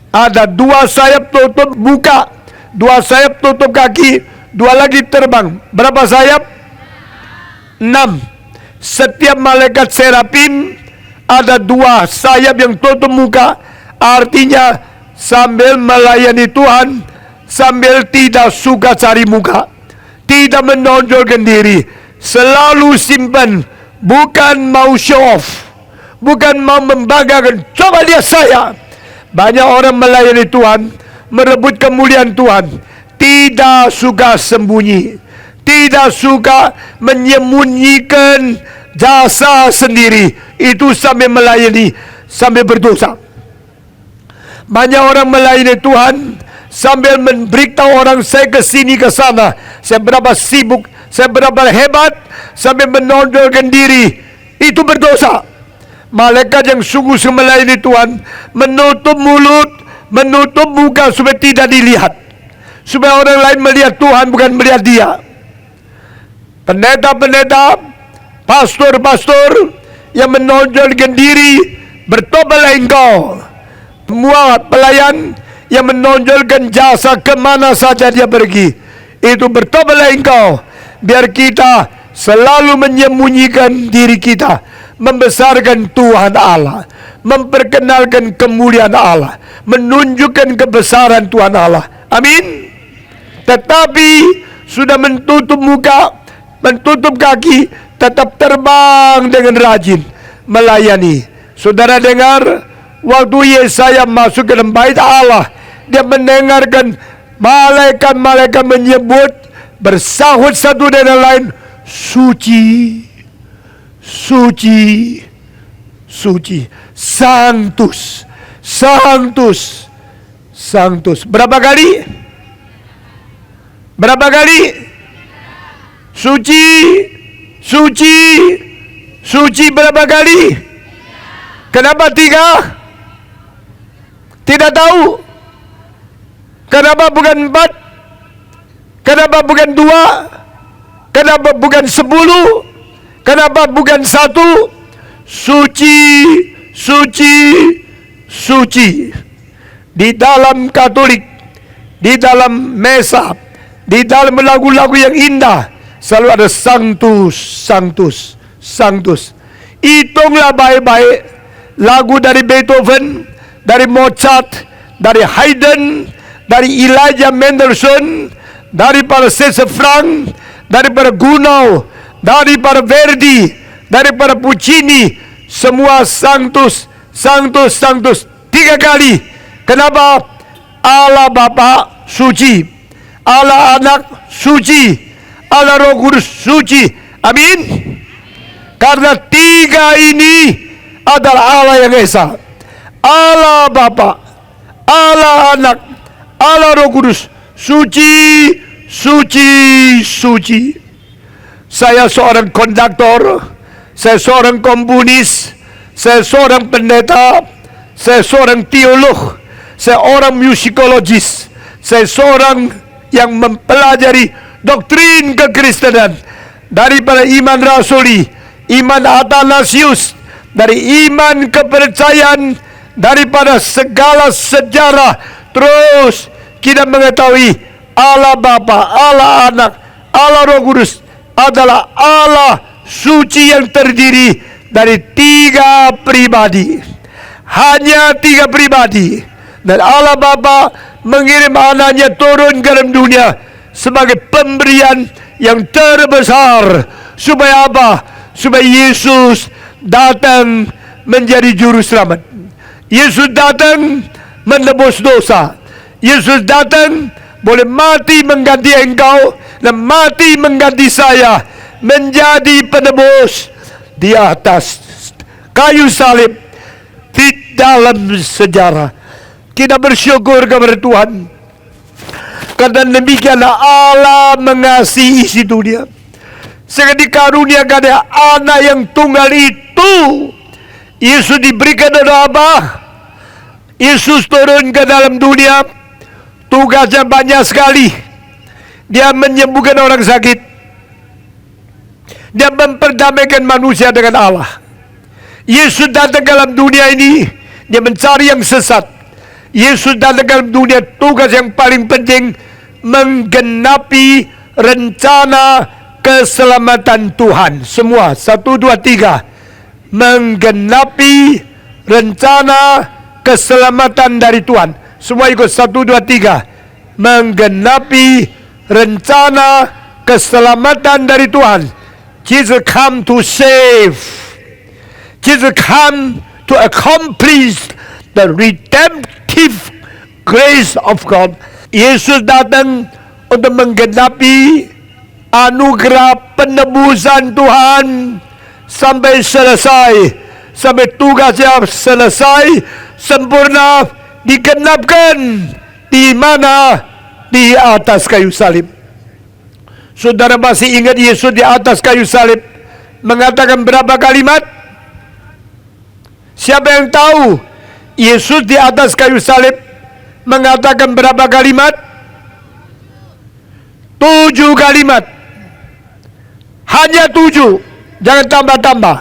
Ada 2 sayap tutup muka, 2 sayap tutup kaki, 2 lagi terbang. Berapa sayap? 6. Setiap malaikat serafim ada 2 sayap yang tutup muka. Artinya sambil melayani Tuhan, sambil tidak suka cari muka, tidak menonjolkan diri, selalu simpan, bukan mau show off, bukan mau membanggakan, coba lihat saya. Banyak orang melayani Tuhan, merebut kemuliaan Tuhan, tidak suka sembunyi, tidak suka menyembunyikan jasa sendiri. Itu sambil melayani, sambil berdosa. Banyak orang melayani Tuhan sambil memberitahu orang, saya ke sini ke sana, saya berapa sibuk, saya berapa hebat, sambil menonjolkan diri. Itu berdosa. Malaikat yang sungguh-sungguh melayani Tuhan menutup mulut, menutup muka supaya tidak dilihat, supaya orang lain melihat Tuhan, bukan melihat dia. Pendeta-pendeta, pastor-pastor yang menonjolkan diri, bertobatlah engkau. Semua pelayan yang menonjolkan jasa kemana saja dia pergi, itu bertobatlah engkau. Biar kita selalu menyembunyikan diri kita, membesarkan Tuhan Allah, memperkenalkan kemuliaan Allah, menunjukkan kebesaran Tuhan Allah. Amin. Tetapi sudah menutup muka, menutup kaki, tetap terbang dengan rajin melayani. Saudara dengar, waktu Yesaya masuk ke dalam bait Allah, dia mendengarkan malaikat-malaikat menyebut, bersahut satu dengan lain, suci, suci, suci, sanctus, sanctus, sanctus. Berapa kali? Berapa kali? Suci, suci, suci berapa kali? Kenapa 3? Tidak tahu. Kenapa bukan 4? Kenapa bukan 2? Kenapa bukan 10? Kenapa bukan 1? Suci, suci, suci. Di dalam Katolik, di dalam mesa, di dalam lagu-lagu yang indah, selalu ada sanctus, sanctus, sanctus. Hitunglah baik-baik lagu dari Beethoven, dari Mozart, dari Haydn, dari Elijah Mendelssohn, daripada César Franck, daripada Gounod, daripada Verdi, daripada Puccini, semua sanctus, sanctus, sanctus 3 kali. Kenapa? Allah Bapa suci, Allah Anak suci, Allah Roh Kudus suci. Amin. Karena 3 ini adalah Allah yang Esa. Allah Bapa, Allah Anak, Allah Roh Kudus suci, suci, suci. Saya seorang konduktor, saya seorang komponis, saya seorang pendeta, saya seorang teolog, saya orang musikologis, saya seorang yang mempelajari doktrin kekristenan daripada iman rasuli, iman Athanasius, dari iman kepercayaan, daripada segala sejarah. Terus kita mengetahui Allah Bapa, Allah Anak, Allah Roh Kudus adalah Allah suci yang terdiri dari 3 pribadi. Hanya 3 pribadi. Dan Allah Bapa mengirim anaknya turun ke dalam dunia sebagai pemberian yang terbesar. Supaya apa? Supaya Yesus datang menjadi juru selamat. Yesus datang menebus dosa. Yesus datang boleh mati mengganti engkau dan mati mengganti saya, menjadi penebus di atas kayu salib di dalam sejarah. Kita bersyukur kepada Tuhan. Karena demikianlah Allah mengasihi isi dunia, sehingga dikaruniakan anak yang tunggal itu. Yesus diberikan oleh apa? Yesus turun ke dalam dunia, tugasnya banyak sekali. Dia menyembuhkan orang sakit, dia memperdamaikan manusia dengan Allah. Yesus datang ke dalam dunia ini, dia mencari yang sesat. Yesus datang ke dalam dunia, tugas yang paling penting, menggenapi rencana keselamatan Tuhan. Semua, 1, 2, 3. Menggenapi rencana keselamatan dari Tuhan. Semua ikut, 1, 2, 3. Menggenapi rencana keselamatan dari Tuhan. Jesus come to save. Jesus come to accomplish the redemptive grace of God. Yesus datang untuk menggenapi anugerah penebusan Tuhan sampai selesai, sampai tugasnya selesai, sempurna, digenapkan. Di mana? Di atas kayu salib. Saudara masih ingat Yesus di atas kayu salib mengatakan berapa kalimat? Siapa yang tahu? Yesus di atas kayu salib mengatakan berapa kalimat? 7 kalimat. Hanya 7. Jangan tambah-tambah.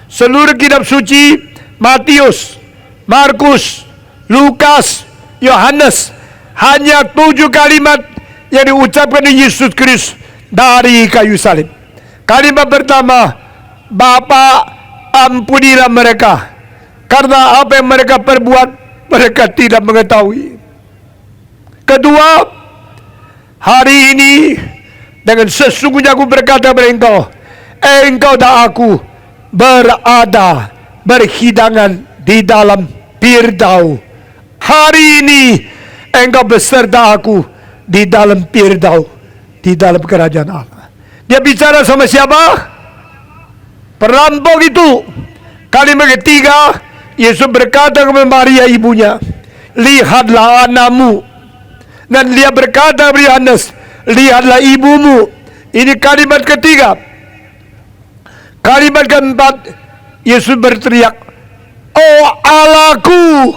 Seluruh kitab suci, Matius, Markus, Lukas, Yohanes, hanya 7 kalimat yang diucapkan oleh Yesus Kristus dari kayu salib. Kalimat pertama, Bapa, ampunilah mereka, karena apa yang mereka perbuat, mereka tidak mengetahui. Kedua, hari ini dengan sesungguhnya aku berkata kepada engkau, engkau dan aku berada berhidangan di dalam Firdaus. Hari ini engkau beserta aku di dalam Firdaus, di dalam kerajaan Allah. Dia bicara sama siapa? Perampok itu. Kalimat ketiga, Yesus berkata kepada Maria ibunya, lihatlah anakmu. Dan dia berkata kepada Yohanes, lihatlah ibumu. Ini kalimat ketiga. Kalimat keempat, Yesus berteriak, oh Allahku,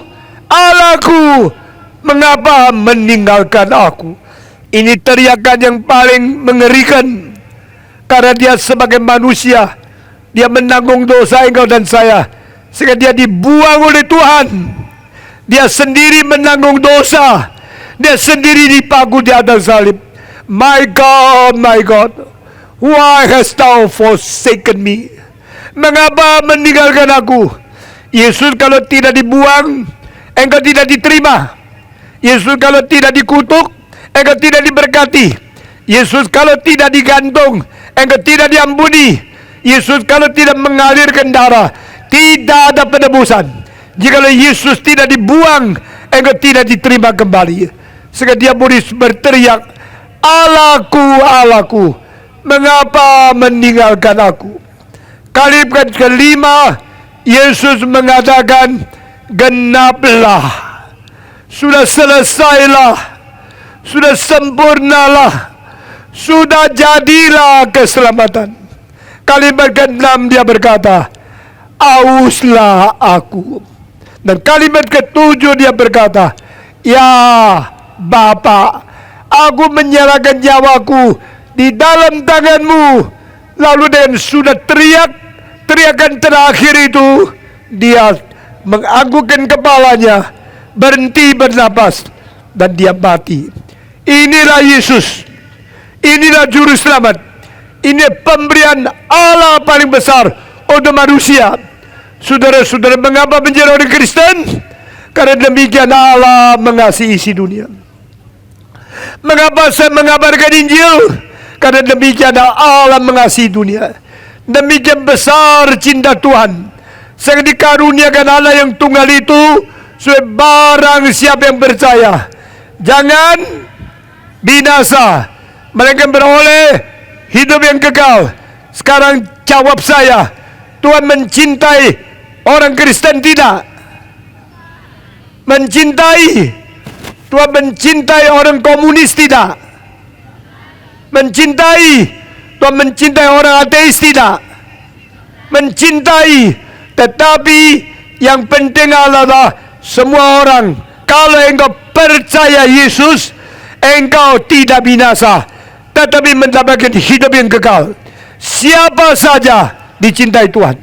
Allahku, mengapa meninggalkan aku? Ini teriakan yang paling mengerikan, karena dia sebagai manusia, dia menanggung dosa engkau dan saya, sehingga dia dibuang oleh Tuhan. Dia sendiri menanggung dosa, dia sendiri dipaku di atas salib. My God, why hast thou forsaken me? Mengapa meninggalkan aku? Yesus kalau tidak dibuang, engkau tidak diterima. Yesus kalau tidak dikutuk, engkau tidak diberkati. Yesus kalau tidak digantung, engkau tidak diampuni. Yesus kalau tidak mengalirkan darah, tidak ada penebusan. Jikalau Yesus tidak dibuang, engkau tidak diterima kembali. Sehingga dia berteriak, Allahku, Allahku, mengapa meninggalkan aku? Kalimat kelima, Yesus mengatakan, genaplah, sudah selesailah, sudah sempurnalah, sudah jadilah keselamatan. Kalimat keenam dia berkata, auslah aku. Dan kalimat ketujuh dia berkata, ya Bapa, aku menyerahkan nyawaku di dalam tanganmu. Lalu dengan sudah teriakan terakhir itu, dia menganggukkan kepalanya, berhenti bernapas, dan dia mati. Inilah Yesus, inilah Juru Selamat, ini pemberian Allah paling besar untuk manusia. Saudara-saudara, mengapa menjadi orang Kristen? Karena demikian Allah mengasihi isi dunia. Mengapa saya mengabarkan Injil? Karena demikian Allah mengasihi dunia. Demikian besar cinta Tuhan, sehingga dikaruniakan anak yang tunggal itu, supaya barang siapa yang percaya jangan binasa, mereka beroleh hidup yang kekal. Sekarang jawab saya, Tuhan mencintai orang Kristen tidak? Mencintai. Tuhan mencintai orang komunis tidak? Mencintai. Tuhan mencintai orang ateis tidak? Mencintai. Tetapi yang penting adalah semua orang, kalau engkau percaya Yesus, engkau tidak binasa, tetapi mendapatkan hidup yang kekal. Siapa saja dicintai Tuhan.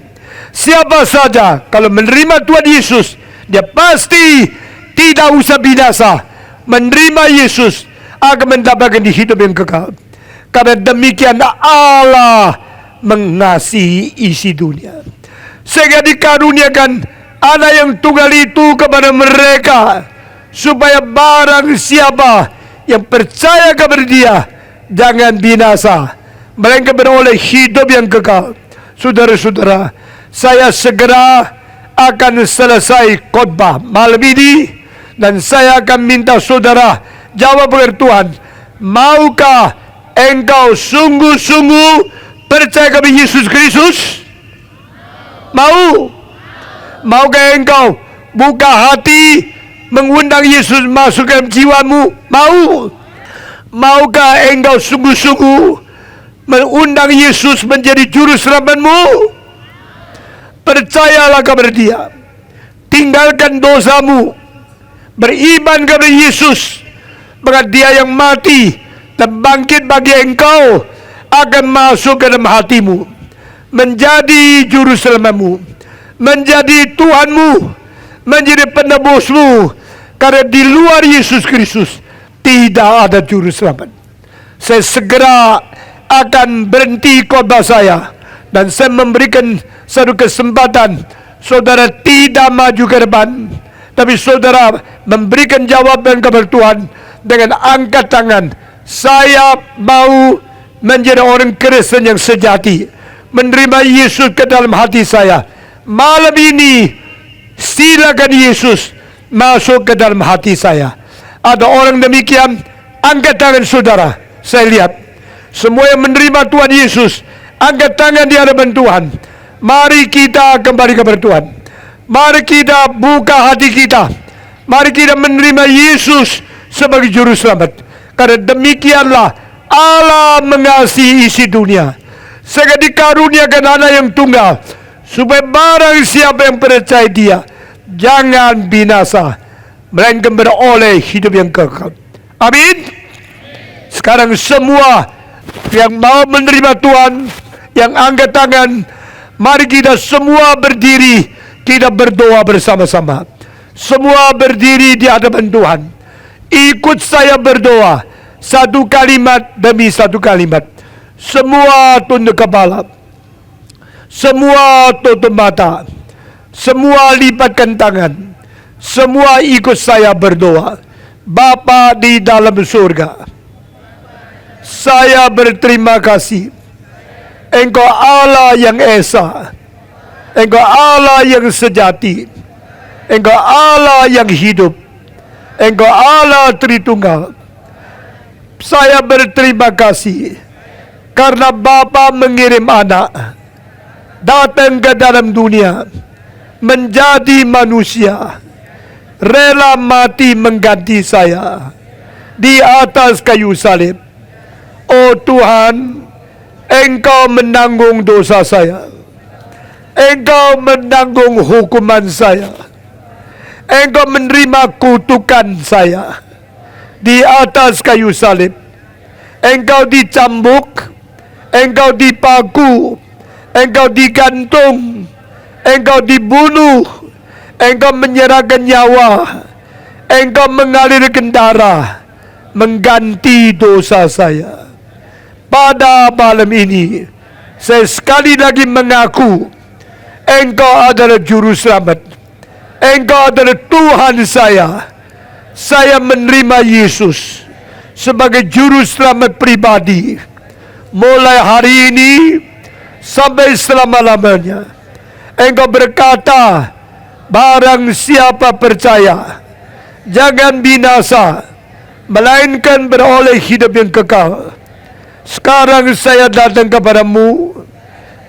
Siapa saja kalau menerima Tuhan Yesus, dia pasti tidak usah binasa. Menerima Yesus akan mendapatkan hidup yang kekal. Karena demikian Allah mengasihi isi dunia, sehingga dikaruniakan anak yang tunggal itu kepada mereka, supaya barang siapa yang percaya kepada dia jangan binasa, melainkan beroleh hidup yang kekal. Saudara-saudara, saya segera akan selesai khotbah malam ini, dan saya akan minta saudara jawab kepada Tuhan, maukah engkau sungguh-sungguh percaya kepada Yesus Kristus? Mau? Maukah engkau buka hati mengundang Yesus masuk ke dalam jiwamu? Mau? Maukah engkau sungguh-sungguh mengundang Yesus menjadi juru selamatmu? Percayalah kepada dia, tinggalkan dosamu, beriman kepada Yesus, maka dia yang mati dan bangkit bagi engkau akan masuk ke dalam hatimu, menjadi juru selamatmu, menjadi Tuhanmu, menjadi penebusmu. Karena di luar Yesus Kristus tidak ada juru selamat. Saya segera akan berhenti khotbah saya, dan saya memberikan satu kesempatan saudara tidak maju ke depan, tapi saudara memberikan jawaban kepada Tuhan dengan angkat tangan. Saya mau menjadi orang Kristen yang sejati, menerima Yesus ke dalam hati saya. Malam ini silakan Yesus masuk ke dalam hati saya. Ada orang demikian? Angkat tangan saudara. Saya lihat semua yang menerima Tuhan Yesus, angkat tangan di hadapan Tuhan. Mari kita kembali kepada Tuhan. Mari kita buka hati kita. Mari kita menerima Yesus sebagai juru selamat. Karena demikianlah Allah mengasihi isi dunia, sehingga dikaruniakan anak yang tunggal, supaya barang siapa yang percaya dia jangan binasa, melainkan beroleh hidup yang kekal. Amin. Sekarang semua yang mau menerima Tuhan, yang angkat tangan, mari kita semua berdiri, kita berdoa bersama-sama. Semua berdiri di hadapan Tuhan. Ikut saya berdoa, satu kalimat demi satu kalimat. Semua tunduk kepala, semua tutup mata, semua lipatkan tangan, semua ikut saya berdoa. Bapa di dalam surga, saya berterima kasih. Engkau Allah yang esa, Engkau Allah yang sejati, Engkau Allah yang hidup, Engkau Allah Tritunggal. Saya berterima kasih karena Bapa mengirim anak datang ke dalam dunia, menjadi manusia, rela mati mengganti saya di atas kayu salib. Oh Tuhan, Engkau menanggung dosa saya, Engkau menanggung hukuman saya, Engkau menerima kutukan saya di atas kayu salib. Engkau dicambuk, Engkau dipaku, Engkau digantung, Engkau dibunuh, Engkau menyerahkan nyawa, Engkau mengalirkan darah mengganti dosa saya. Pada malam ini saya sekali lagi mengaku Engkau adalah juru selamat, Engkau adalah Tuhan saya. Saya menerima Yesus sebagai juru selamat pribadi. Mulai hari ini sampai selama-lamanya. Engkau berkata, barang siapa percaya jangan binasa, melainkan beroleh hidup yang kekal. Sekarang saya datang kepadamu,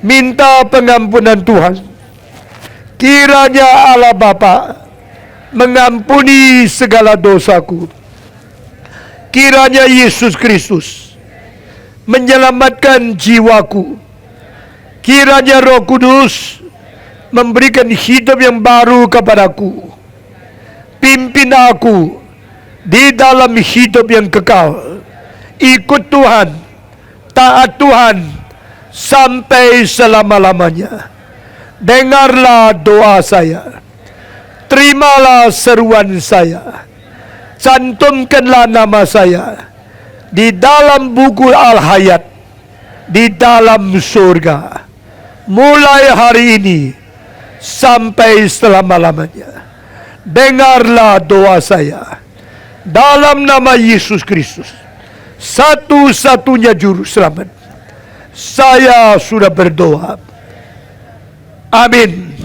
minta pengampunan Tuhan. Kiranya Allah Bapa mengampuni segala dosaku. Kiranya Yesus Kristus menyelamatkan jiwaku. Kiranya Roh Kudus memberikan hidup yang baru kepadaku. Pimpin aku di dalam hidup yang kekal. Ikut Tuhan, taat Tuhan sampai selama-lamanya. Dengarlah doa saya. Terimalah seruan saya. Cantumkanlah nama saya di dalam buku Al-Hayat di dalam surga, mulai hari ini sampai selama-lamanya. Dengarlah doa saya dalam nama Yesus Kristus, satu-satunya juru selamat. Saya sudah berdoa. Amin.